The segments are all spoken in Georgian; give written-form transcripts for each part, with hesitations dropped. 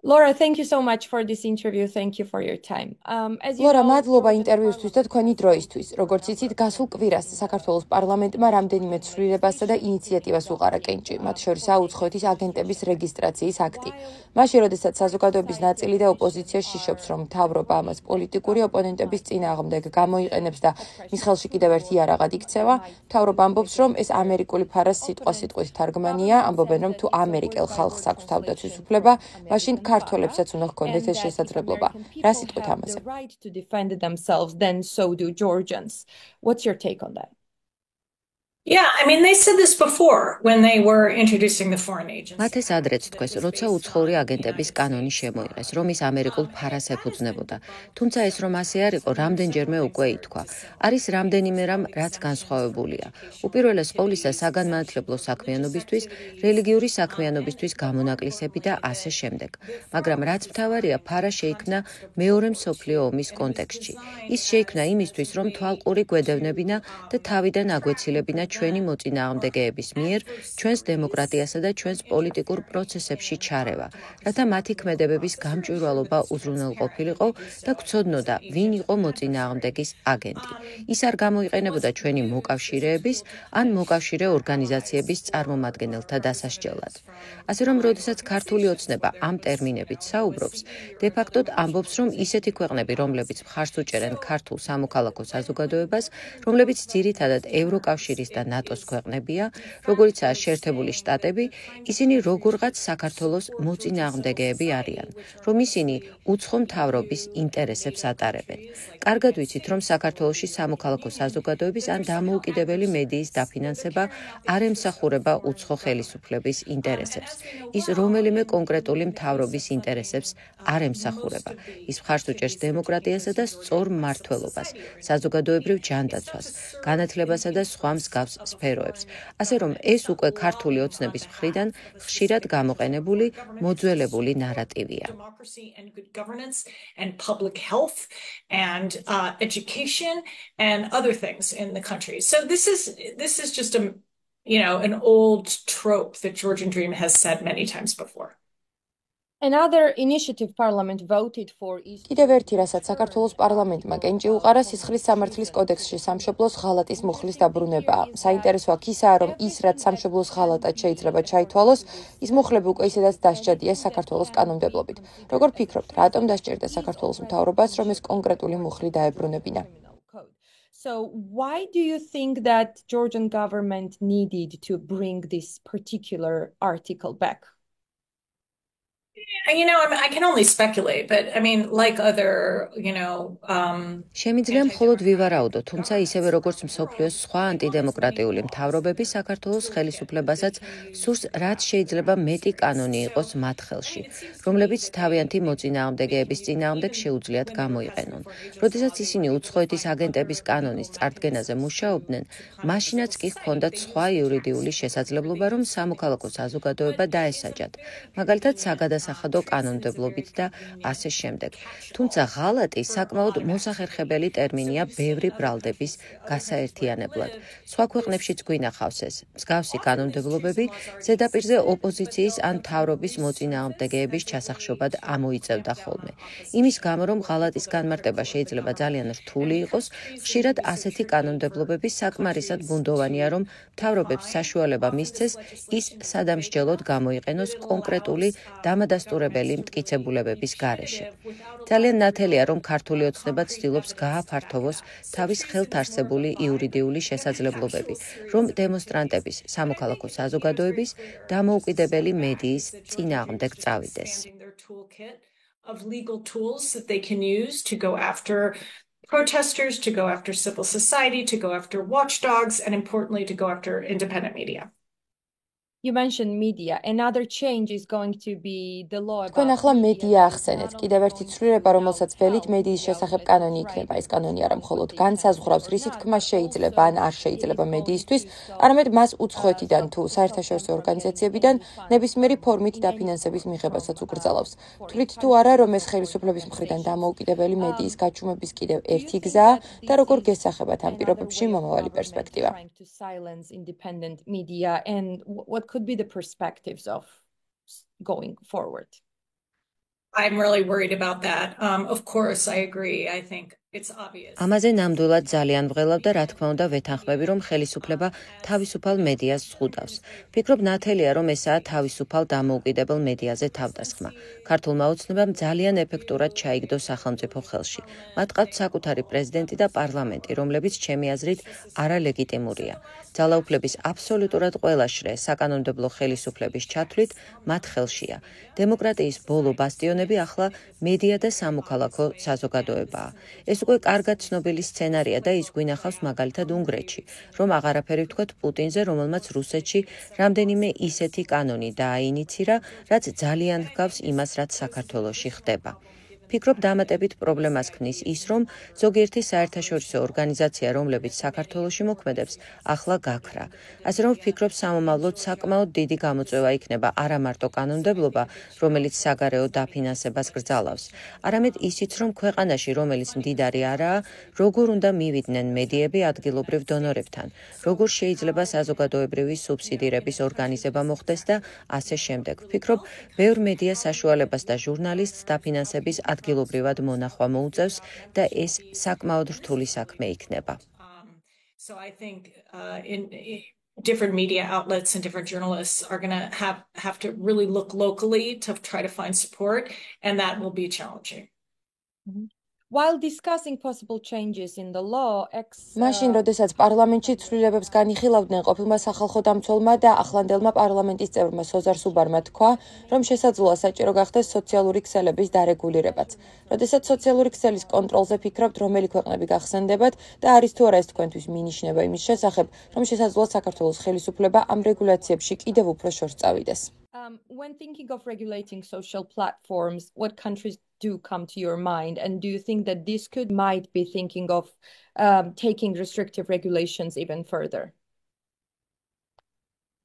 Laura, thank you so much for this interview. Thank you for your time. As you ლორა, know, მადლობა Georgian ინტერვიუსთვის და თქვენი დროისთვის. როგორც იცით, გასულ კვირას საქართველოს პარლამენტმა რამდენიმე ცვლილებასა და ინიციატივას უყარა კენჭი, მათ შორისაა უცხოეთის აგენტების რეგისტრაციის აქტი. მაშინ, როდესაც საზოგადოების ნაწილი და ოპოზიცია შიშობს, რომ მთავრობა ამას პოლიტიკური ოპონენტების წინააღმდეგ გამოიყენებს და მის ხელში კიდევ ერთი იარაღად იქცევა, მთავრობა ამბობს, რომ ეს ამერიკული ფარას სიტყვასიტყვით თარგმანია, ამბობენ, რომ თუ ამერიკელ ხალხს აქვს თავდაცვის უფლება, მაშინ ქართველებსაც უნდა ჰქონდეთ ეს შესაძლებლობა. რა სიტყვით ამაზე? right to defend themselves, then so do Georgians. What's your take on that? Yeah, I mean, they said this before when they were introducing the foreign agents. მათ ეს ადრეც თქვეს, როცა უცხოური აგენტების კანონი შემოიღეს, რომ ის ამერიკულ ფარას ეფუძნებოდა. თუმცა ეს რომ ასე არ იყო, რამდენჯერმე უკვე ითქვა. არის რამდენიმე რამ, რაც განსხვავებულია. უპირველეს ყოვლისა, საგანმანათლებლო საქმიანობისთვის, რელიგიური საქმიანობისთვის გამონაკლისები და ასე შემდეგ. მაგრამ რაც მთავარია, ფარა შეიქმნა მეორე მსოფლიო ომის კონტექსტში. ის შეიქმნა იმისთვის, რომ თვალყური გვედევნებინა და თავიდან აგვეცილებინა ჩვენი მოწინააღმდეგეების მიერ ჩვენს დემოკრატიასა და ჩვენს პოლიტიკურ პროცესებში ჩარევა, რათა მათი ქმედებების გამჭვირვალობა უზრუნველყოფილიყო და გვცოდნოდა, ვინ იყო მოწინააღმდეგის აგენტი. ის არ გამოიყენებოდა ჩვენი მოკავშირეების ან მოკავშირე ორგანიზაციების წარმომადგენელთა დასასჯელად. ასე რომ, როდესაც ქართული ოცნება ამ ტერმინებით საუბრობს, დე-ფაქტოდ ამბობს, რომ ისეთი ქვეყნები, რომლებიც მხარს უჭერენ ქართულ სამოქალაქო საზოგადოებას, რომლებიც ძირითადად ევროკავშირის და ნატოს ქვეყნებია, როგორიცაა შეერთებული შტატები, ისინი როგორღაც საქართველოს მოწინააღმდეგეები არიან, რომ ისინი უცხო მთავრობის ინტერესებს ატარებენ. კარგად ვიცით, რომ საქართველოში სამოქალაქო საზოგადოების ან დამოუკიდებელი მედიის დაფინანსება არ ემსახურება უცხო ხელისუფლების ინტერესებს. ის რომელიმე კონკრეტული მთავრობის ინტერესებს არ ემსახურება. ის მხარს უჭერს დემოკრატიასა და სწორ მმართველობას, საზოგადოებრივ ჯანდაცვას, განათლებასა და სხვა მსგავს სფეროებს. ასე რომ ეს უკვე ქართული ოცნების მხრიდან ხშირად გამოყენებული მოძველებული ნარატივია. Democracy and good governance and public health and education and other things in the country. So this is just an old trope that Georgian Dream has said many times before. Another initiative Parliament voted for is კიდევ ერთი, რასაც საქართველოს პარლამენტმა კენჭი უყარა, სისხლის სამართლის კოდექსში სამშობლოს ღალატის მუხლის დაბრუნებაა. საინტერესო აქ ისაა, რომ ის, რაც სამშობლოს ღალატად შეიძლება ჩაითვალოს, ის მუხლები უკვე ისედაც დასჯადია საქართველოს კანონმდებლობით. როგორ ფიქრობთ, რატომ დასჭირდა საქართველოს მთავრობას, რომ ეს კონკრეტული მუხლი დაებრუნებინა? So why do you think that Georgian government needed to bring this particular article back? I can only speculate, but I mean, like other, შემიძლია მხოლოდ ვივარაუდო, თუმცა ისევე როგორც მსოფლიოს სხვა ანტიდემოკრატიული მთავრობები საქართველოს ხელისუფლებასაც სურს, რაც შეიძლება მეტი კანონი იყოს მათ ხელში, რომლებიც თავიანთი მოწინააღმდეგეების წინააღმდეგ შეუძლიათ გამოიყენონ. როდესაც ისინი უცხოეთის აგენტების კანონის წარდგენაზე მუშაობდნენ, მაშინაც კი ჰქონდათ სხვა იურიდიული შესაძლებლობა, რომ სამოქალაქო საზოგადოება დაესაჯათ, მაგალითად საგადასახადო კანონმდებლობით და ასე შემდეგ. თუმცა ღალატი საკმაოდ მოსახერხებელი ტერმინია ბევრი ბრალდების გასაერთიანებლად. სხვა ქვეყნებშიც გვინახავს ეს. მსგავსი კანონმდებლობები ზედაპირზე ოპოზიციის ან მთავრობის მოწინააღმდეგეების ჩასახშობად ამოიწევდა ხოლმე. იმის გამო, რომ ღალატის განმარტება შეიძლება ძალიან რთული იყოს, ხშირად ასეთი კანონმდებლობები საკმარისად ბუნდოვანია, რომ მთავრობებს საშუალება მისცეს ის სადამსჯელოდ გამოიყენოს კონკრეტული დამადასტურებელი მტკიცებულებების გარეშე. ძალიან ნათელია, რომ ქართული ოცნება ცდილობს გააფართოვოს თავის ხელთ არსებული იურიდიული შესაძლებლობები, რომ დემონსტრანტების, სამოქალაქო საზოგადოების, დამოუკიდებელი მედიის წინააღმდეგ წავიდეს. Of legal tools that they can use to go after protesters, to go after civil society, to go after watchdogs, and importantly, to go after independent media. You mentioned media. Another change is going to be the law თქვენ about ახლა მედია ახსენეთ. კიდევ ერთი ცვლილება, რომელსაც ველით მედიის შესახებ კანონი იქნება. ეს კანონი არა მხოლოდ განსაზღვრავს, რისი თქმა შეიძლება ან არ შეიძლება მედიისთვის, არამედ მას უცხოეთიდან თუ საერთაშორისო ორგანიზაციებიდან ნებისმიერი ფორმით დაფინანსების მიღებასაც უკრძალავს. თვლით თუ არა, რომ ეს ხელისუფლების მხრიდან დამოუკიდებელი მედიის გაჩუმების კიდევ ერთი გზაა და როგორ გესახებათ ამ პირობებში მომავალი პერსპექტივა? trying to silence independent media and what could be the perspectives of going forward? I'm really worried about that. Of course, I agree. I think it's obvious. ამაზე ნამდვილად ძალიან ვღელავ და რა თქმა უნდა ვეთანხმები, რომ ხელისუფლება თავისუფალ მედიას ზღუდავს. Ვფიქრობ ნათელია, რომ ესაა თავისუფალ დამოუკიდებელ მედიაზე თავდასხმა. ქართულმა ოცნებამ ძალიან ეფექტურად ჩაიგდო სახელმწიფო ხელში. მათ ყავთ საკუთარი პრეზიდენტი და პარლამენტი, რომლებიც ჩემი აზრით არალეგიტიმურია. ძალაუფლების აბსოლუტურად ყველა შრე საკანონმდებლო ხელისუფლების ჩათვლით მათ ხელშია. დემოკრატიის ბოლო ბასტიონები ახლა მედია და სამოქალაქო საზოგადოებაა. ეს უკვე კარგად ცნობილი სცენარია და ის გვინახავს მაგალითად უნგრეთში, რომ აღარაფერი ვთქვათ პუტინზე, რომელმაც რუსეთში რამდენიმე ისეთი კანონი დააინიცირა, რაც ძალიან ჰგავს იმას, რაც საქართველოში ხდება. Ვფიქრობ დამატებით პრობლემას ქმნის ის, რომ ზოგიერთი საერთაშორისო ორგანიზაცია, რომლებიც საქართველოში მოქმედებს, ახლა გაქრა. ასე რომ ვფიქრობ სამომავლოდ საკმაოდ დიდი გამოწვევა იქნება არა მარტო კანონმდებლობა, რომელიც საგარეო დაფინანსებას გრძალავს, არამედ ისიც, რომ ქვეყანაში, რომელიც მდიდარი არაა, როგორ უნდა მივიდნენ მედიები ადგილობრივ დონორებთან, როგორ შეიძლება საზოგადოებრივი სუბსიდირების ორგანიზება მოხდეს და ასე შემდეგ. ვფიქრობ, ბევრ მედია საშუალებას და ჟურნალისტს დაფინანსების ადგილობრივად მონახვა მოუწევს და ეს საკმაოდ რთული საქმე იქნება. So I think different media outlets and different journalists are going to have to really look locally to try to find support, and that will be challenging. While discussing possible changes in the law, მაშინ, როდესაც პარლამენტში ცვლილებებს განიხილავდნენ, ყოფილმა სახალხო დამცველმა და ახლანდელმა პარლამენტის წევრმა სოზარ სუბარმა თქვა, რომ შესაძლოა საჭირო გახდეს სოციალური ქსელების დარეგულირებაც. როდესაც სოციალური ქსელის კონტროლზე ფიქრობთ, რომელი ქვეყნები გახსენდებათ და არის თუ არა ეს თქვენთვის მინიშნება იმის შესახებ, რომ შესაძლოა საქართველოს ხელისუფლება ამ რეგულაციებში კიდევ უფრო შორს წავიდეს. When thinking of regulating social platforms, what countries do come to your mind, and do you think that this might be thinking of taking restrictive regulations even further?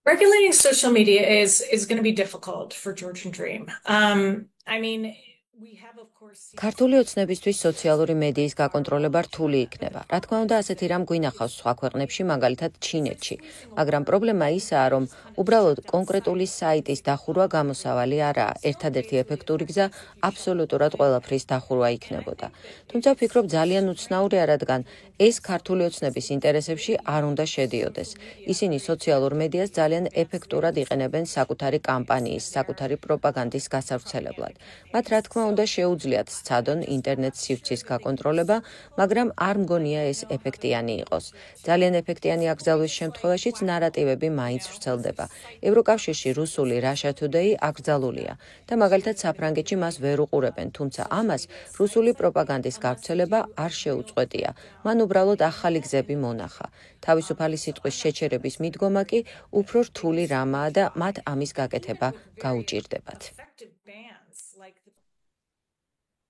Regulating social media is going to be difficult for Georgian Dream. I mean, we have of course ქართული ოცნებისთვის სოციალური მედიის გაკონტროლება რთული იქნება. რა თქმა უნდა, ასეთი რამ გვინახავს სხვა ქვეყნებში, მაგალითად ჩინეთში. მაგრამ პრობლემა ისაა, რომ უბრალოდ კონკრეტული საიტის დახურვა გამოსავალი არაა. ერთადერთი ეფექტური გზა აბსოლუტურად ყველაფრის დახურვა იქნებოდა. თუმცა ვფიქრობ ძალიან უცნაურია, რადგან ეს ქართული ოცნების ინტერესებში არ უნდა შედიოდეს. ისინი სოციალურ მედიას ძალიან ეფექტურად იყენებენ საკუთარი კამპანიის, საკუთარი პროპაგანდის გასავრცელებლად. მათ რა თქმა უნდა შეუძლიათ სცადონ ინტერნეტ სივრცის გაკონტროლება, მაგრამ არ მგონია ეს ეფექტიანი იყოს. ძალიან ეფექტიანი აკრძალვის შემთხვევაშიც ნარატივები მაინც ვრცელდება. ევროკავშირში რუსული Russia Today აკრძალულია და მაგალითად საფრანგეთში მას ვერ უყურებენ, თუმცა ამას რუსული პროპაგანდის გავრცელება არ შეუწყვეტია. მან უბრალოდ ახალი გზები მონახა. თავისუფალი სიტყვის შეჩერების მიდგომა კი უფრო რთული რამაა და მათ ამის გაკეთება გაუჭირდებათ.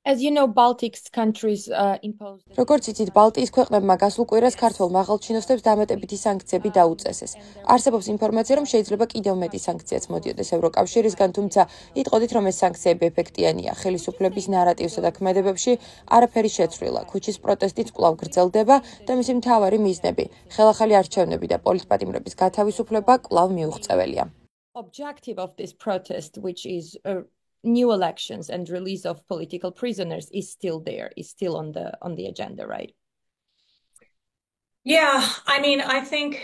As you know, Baltic countries imposed. როგორც იცით, ბალტიის ქვეყნებმა გასულ კვირას ქართველ მაღალჩინოსნებს დამატებითი სანქციები დაუწესეს. არსებობს ინფორმაცია, რომ შეიძლება კიდევ მეტი სანქციაც მოდიოდეს ევროკავშირისგან, თუმცა იტყოდით, რომ ეს სანქციები ეფექტიანია. ხელისუფლების ნარატივსა და ქმედებებში არაფერი შეცვლილა. ქუჩის პროტესტიც კვლავ გრძელდება და მისი მთავარი მიზნები, ხელახალი არჩევნები და პოლიტპატიმრების გათავისუფლება კვლავ მიუღწეველია. Objective of this protest, which is new elections and release of political prisoners, is still there, is still on the agenda, right? Yeah, I mean, I think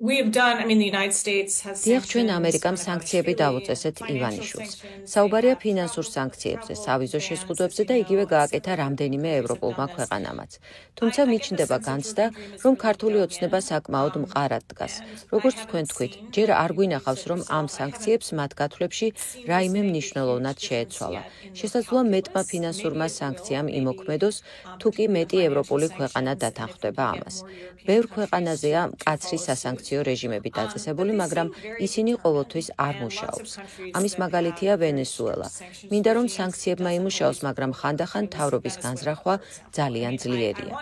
we've done, I mean, the United States has დიახ, ჩვენ ამერიკამ სანქციები დავუწესეთ ივანიშვილს. საუბარია ფინანსურ სანქციებზე, სავიზო შეზღუდვებზე და იგივე გააკეთა რამდენიმე ევროპულმა ქვეყანამაც. თუმცა მიჩნდება განცდა, რომ ქართული ოცნება საკმაოდ მყარად დგას. როგორც თქვენ თქვით, ჯერ არ გვინახავს, რომ ამ სანქციებს მათ გათვლებში რაიმე მნიშვნელოვნად შეეცვალა. შესაძლოა მეტმა ფინანსურმა სანქციამ იმოქმედოს, თუ კი მეტი ევროპული ქვეყანა დათანხმდება ამას. ბევრ ქვეყანაზეა მკაცრი სასანქციო რეჟიმები დაწესებული, მაგრამ ისინი ყოველთვის არ მუშაობს. ამის მაგალითია ვენესუელა. მინდა რომ სანქციებმა იმუშაოს, მაგრამ ხანდახან თავრობის განზრახვა ძალიან ძლიერია.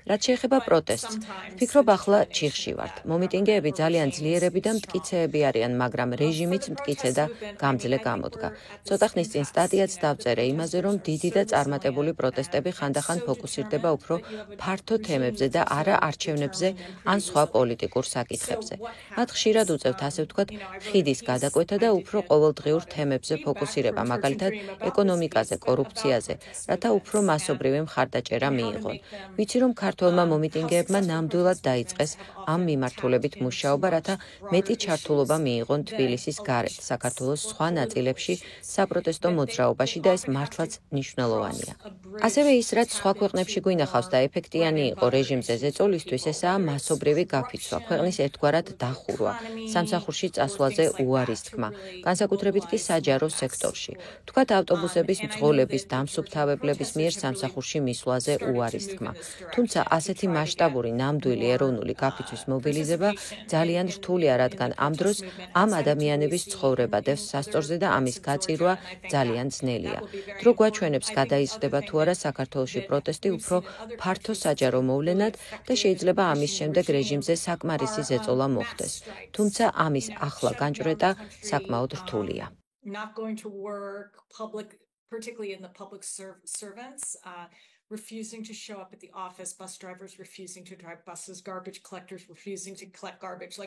რაც შეეხება პროტესტს, ვფიქრობ ახლა ჩიხში ვართ. მომიტინგეები ძალიან ძლიერები და მტკიცეები არიან, მაგრამ რეჟიმიც მტკიცე და გამძლე გამოდგა. ცოტა ხნის წინ სტატიაც დავწერე იმაზე, რომ დიდი და წარმატებული პროტესტები ხანდახან ფოკუსირდება უფრო ფართო თემებზე და არა არჩევნებზე ან სხვა პოლიტიკურ საკითხებზე. საკითხებზე. მათ ხშირად უწევთ, ასე ვთქვათ, ხიდის გადაკვეთა და უფრო ყოველდღიურ თემებზე ფოკუსირება, მაგალითად, ეკონომიკაზე, კორუფციაზე, რათა უფრო მასობრივი მხარდაჭერა მიიღონ. ვიცი, რომ ქართველმა მომიტინგეებმა ნამდვილად დაიწყეს ამ მიმართულებით მუშაობა, რათა მეტი ჩართულობა მიიღონ თბილისის გარეთ, საქართველოს სხვა ნაწილებში საპროტესტო მოძრაობაში და ეს მართლაც მნიშვნელოვანია. ასევე ის, რაც სხვა ქვეყნებში გვინახავს და ეფექტიანი იყო რეჟიმზე ზეწოლისთვის, ესაა მასობრივი გაფიცვა, ქვეყნის ერთგვარად დახურვა, სამსახურში წასვლაზე უარის თქმა, განსაკუთრებით კი საჯარო სექტორში. თქვათ ავტობუსების მძღოლების, დამსუფთავებლების მიერ სამსახურში მისვლაზე უარის თქმა. თუმცა ასეთი მასშტაბური ნამდვილი ეროვნული გაფიცვის მობილიზება ძალიან რთულია, რადგან ამ დროს ამ ადამიანების ცხოვრება დევს სასწორზე და ამის გაწირვა ძალიან ძნელია. დრო გვაჩვენებს, გადაიზრდება თუ არა საქართველოში პროტესტი უფრო ფართო საჯარო მოვლენად და შეიძლება ამის შემდეგ რეჟიმზე საკმარისი ზეწოლა მოხდეს. თუმცა ამის ახლა განჭვრეტა საკმაოდ რთულია. Particularly in the public servants, refusing to show up at the office, bus drivers refusing to drive buses, garbage collectors refusing to collect garbage.